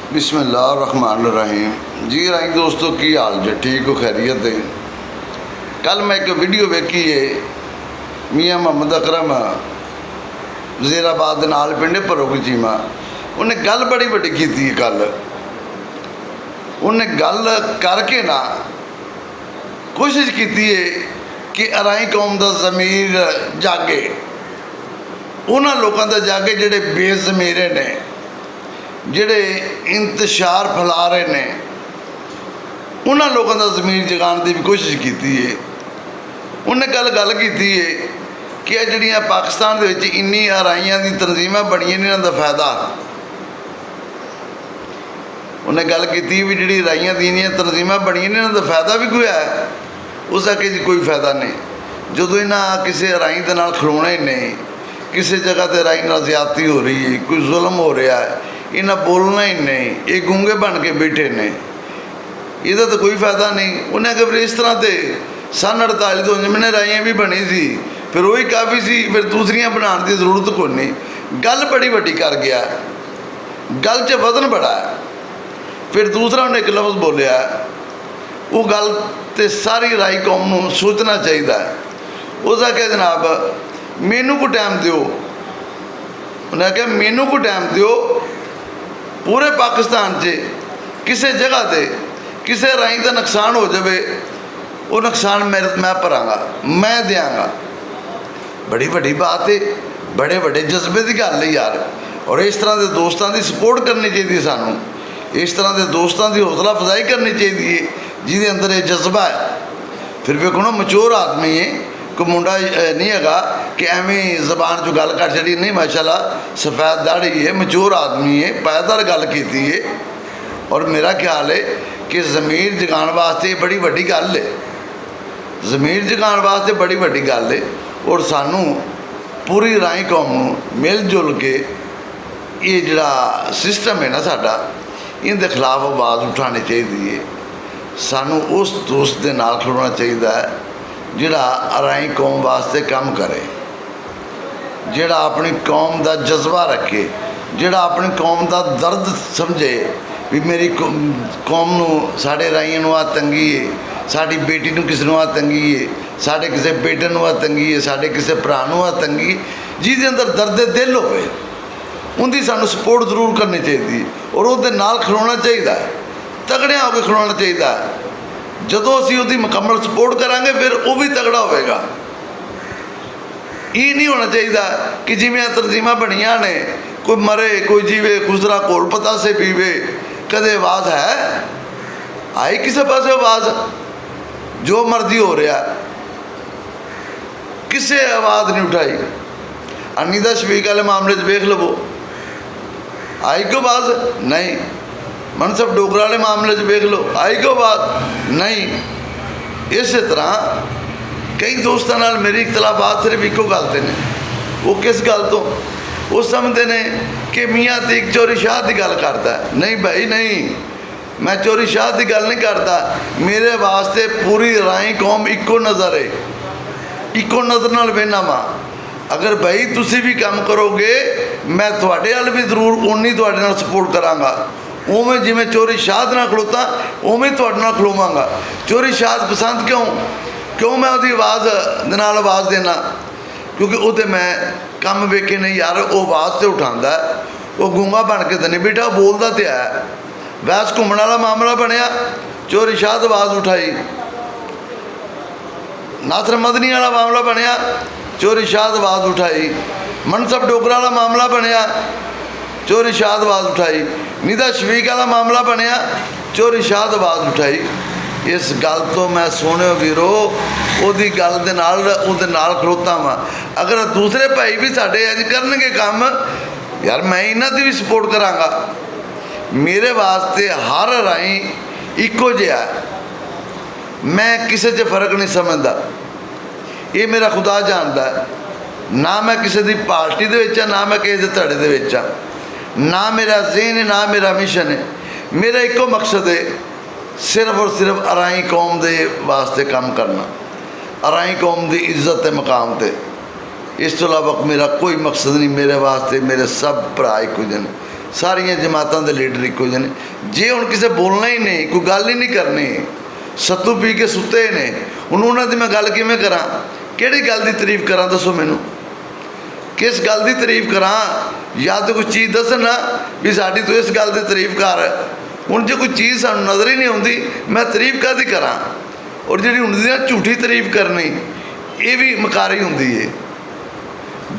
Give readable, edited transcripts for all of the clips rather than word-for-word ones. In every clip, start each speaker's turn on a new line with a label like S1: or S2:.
S1: बिस्मिल्लाहिर्रहमानिर्रहीम। जी राई दोस्तों की हाल जे ठीक हो खैरियत है। कल मैं एक वीडियो वेखी है मियाँ मुहम्मद अकरम वज़ीराबाद नाल पिंड भरोग चीमा उन्हें गल बड़ी वड्डी की है। कल उन्हें गल करके ना कोशिश की है कि अराई कौम का ज़मीर जागे, उन्होंने लोगों का जागे जिहड़े बेज़मीरे ने, जिहड़े इंतशार फैला रहे ने, उन्होंने लोगों का ज़मीर जगाने की भी कोशिश की है। उन्हें गल की है कि जिहड़ियां पाकिस्तान दे विच इन्नी अराइयां दी तंजीमां बणियां ने, इन्हां दा फायदा। उन्हें गल की भी जिहड़ी अराइयां दी इन्नियां तंजीमां बणियां ने, इन्हां दा फायदा भी कोई है? उस आखे जी कोई फायदा नहीं। जदों इन्हां किसी अराई दे नाल खलोना ही नहीं, किसी जगह ते अराई नाल ज़्यादती हो रही है, कोई जुल्म हो रहा है, इन्हें बोलना ही नहीं, ये गूंगे बन के बैठे ने, इहदा तो कोई फायदा नहीं। उन्हें अगर इस तरह से सन 48 तो जिमने राइयां भी बनी सी, फिर वही काफ़ी सी, फिर दूसरियां बनाने की जरूरत कोई नहीं। गल बड़ी वड्डी कर गया, गल च वजन बड़ा है। फिर दूसरा उन्हें एक लफ्ज़ बोलिया, वो गल तो सारी राई कौम को सोचना चाहिए। उस आख्या जनाब मैनू को टाइम दो, उन्हें आख्या मैनू को टाइम दो, पूरे पाकिस्तान से किसी जगह पर किसी राई का नुकसान हो जाए, वो नुकसान मैं भरांगा, मैं देंगा। बड़ी वड्डी बात है, बड़े बड़े जज्बे की गल है यार। और इस तरह के दोस्तों की सपोर्ट करनी चाहिए, सानू इस तरह के दोस्तों की हौसला अफजाई करनी चाहिए जिसके अंदर ये जज्बा है। फिर वेखो ना, मचोर आदमी है, कोई मुंडा नहीं है कि एवं जबान चो गल कर छड़ी नहीं, माशाल्लाह सफ़ैद दाढ़ी है, मचोर आदमी है, पायदार गल की है। और मेरा ख्याल है कि ज़मीर जगाने वास्ते बड़ी वड्डी गल है, ज़मीर जगाने वास्ते बड़ी वड्डी गल है। और सानू पूरी राई कौम नूं मिल जुल के ये जिहड़ा सिस्टम है ना साडा, इनके खिलाफ आवाज़ उठानी चाहिए। सानू उस दोस्त के नाल खड़ोना चाहिए जिहड़ा अराई कौम वास्ते काम करे, जिहड़ा अपनी कौम का जज्बा रखे, जिहड़ा अपनी कौम का दर्द समझे भी मेरी कौम नूं, साडे राइयां नूं आ तंगी है, साडी बेटी नूं किसी नूं आ तंगी है, साडे किसी बेटे नूं आ तंगी है, साडे किसी भरा नूं आ तंगी, जिहदे अंदर दर्द दिल होवे, उनकी सानू सपोर्ट जरूर करनी चाहिए और उसदे नाल खलोना चाहिए, तगड़िया होकर खलोना चाहिए। जदों असीं उसदी मुकम्मल सपोर्ट करांगे फिर वो भी तगड़ा होगा। ये नहीं होना चाहिए कि जिवें तंजीमां बनियां ने, कोई मरे कोई जीवे, खुसरा घोल पतासे पीवे, कदे आवाज़ है आई किसी पासे, आवाज़ जो मर्जी हो रहा, किसी आवाज़ नहीं उठाई। अनीता शफीक वाले मामले वेख लवो, आई को आवाज़ नहीं। मनसब डोगरा वाले मामले वेख लो, आई को आवाज़ नहीं। इस तरह कई दोस्तों नाल मेरी इख्तलाफात सिर्फ एको गल ते ने। वो किस गल तो? वो समझते हैं कि मियाँ तो एक चोरी शाह की गल करता है। नहीं भाई नहीं, मैं चोरी शाह की गल नहीं करता। मेरे वास्ते पूरी राई कौम इको नज़र है, इको नज़र नाल वेखना वा। अगर भाई तुसी भी काम करोगे, मैं थोड़े वाल भी जरूर उन्नी थोड़े नाल सपोर्ट करांगा। उवें जिवें चोरी शाह नाल खलोता उवें थोड़े नाल खलोवांगा। चोरी शाह पसंद क्यों मैं उसकी आवाज़ दे नाल आवाज़ देना? क्योंकि वो मैं काम वेखे नहीं यार, वो आवाज़ तो उठाता है, वो गूंगा बन के तो नहीं बैठा, बोलता तो है। वैस घूमने वाला मामला बनया, चोरी शाह आवाज़ उठाई। नासर मदनी वाला मामला बनया, चोरी शाह आवाज़ उठाई। मनसब डोगरा वाला मामला बनया, चोरी शाह आवाज़ उठाई। निदा शफीक वाला मामला बनया, चोरी शाह आवाज़ उठाई। इस गल तो मैं सुनियो वीरो, उहदी गल दे नाल खलोता वा। अगर दूसरे भाई भी साडे अज करनगे काम, यार मैं इन्हां दी भी सपोर्ट करांगा। मेरे वास्ते हर राई इक्को जिहा, मैं किसी च फर्क नहीं समझदा। ये मेरा खुदा जानता है। ना मैं किसी की पार्टी दे विच, ना मैं किसी के धड़े दे विच, ना मेरा ज़हन है, ना मेरा मिशन है। मेरा एको मकसद है, सिर्फ और सिर्फ अराई कौम के वास्ते काम करना, अराई कौम की इज्जत के मकाम से। इस तो अलावा मेरा कोई मकसद नहीं। मेरे वास्ते मेरे सब भरा एक जन, ਸਾਰੀਆਂ ਜਮਾਤਾਂ ਦੇ ਲੀਡਰ ਇੱਕੋ ਜਿਹੇ ਨੇ। ਜੇ ਹੁਣ ਕਿਸੇ ਬੋਲਣਾ ਹੀ ਨਹੀਂ, ਕੋਈ ਗੱਲ ਹੀ ਨਹੀਂ ਕਰਨੀ, ਸੱਤੂ ਪੀ ਕੇ ਸੁੱਤੇ ਨੇ, ਹੁਣ ਉਹਨਾਂ ਦੀ ਮੈਂ ਗੱਲ ਕਿਵੇਂ ਕਰਾਂ? ਕਿਹੜੀ ਗੱਲ ਦੀ ਤਾਰੀਫ ਕਰਾਂ ਦੱਸੋ ਮੈਨੂੰ? ਕਿਸ ਗੱਲ ਦੀ ਤਾਰੀਫ ਕਰਾਂ? ਜਾਂ ਤਾਂ ਕੋਈ ਚੀਜ਼ ਦੱਸਣ ਨਾ ਵੀ ਸਾਡੀ ਤੂੰ ਇਸ ਗੱਲ ਦੀ ਤਾਰੀਫ ਕਰ। ਹੁਣ ਜੇ ਕੋਈ ਚੀਜ਼ ਸਾਨੂੰ ਨਜ਼ਰ ਹੀ ਨਹੀਂ ਆਉਂਦੀ, ਮੈਂ ਤਾਰੀਫ ਕਾਹਦੀ ਕਰਾਂ? ਔਰ ਜਿਹੜੀ ਹੁੰਦੀ ਨਾ ਝੂਠੀ ਤਾਰੀਫ ਕਰਨੀ, ਇਹ ਵੀ ਮਕਾਰੀ ਹੁੰਦੀ ਹੈ।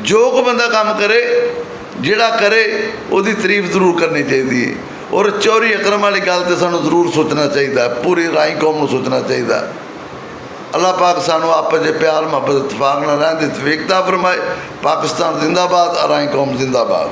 S1: ਜੋ ਕੋਈ ਬੰਦਾ ਕੰਮ ਕਰੇ, ਜਿਹੜਾ ਕਰੇ, ਉਹਦੀ ਤਾਰੀਫ ਜ਼ਰੂਰ ਕਰਨੀ ਚਾਹੀਦੀ ਹੈ। ਔਰ ਚੌਰੀ ਅਕਰਮ ਵਾਲੀ ਗੱਲ 'ਤੇ ਸਾਨੂੰ ਜ਼ਰੂਰ ਸੋਚਣਾ ਚਾਹੀਦਾ, ਪੂਰੀ ਰਾਈ ਕੌਮ ਨੂੰ ਸੋਚਣਾ ਚਾਹੀਦਾ। ਅੱਲਾਹ ਪਾਕ ਸਾਨੂੰ ਆਪਸ 'ਚ ਪਿਆਰ ਮੁਹੱਬਤ ਇਤਫਾਕ ਨਾਲ ਰਹਿਣ ਦੀ ਤੌਫੀਕ ਅਤਾ ਫਰਮਾਏ। ਪਾਕਿਸਤਾਨ ਜ਼ਿੰਦਾਬਾਦ, ਰਾਈ ਕੌਮ ਜ਼ਿੰਦਾਬਾਦ।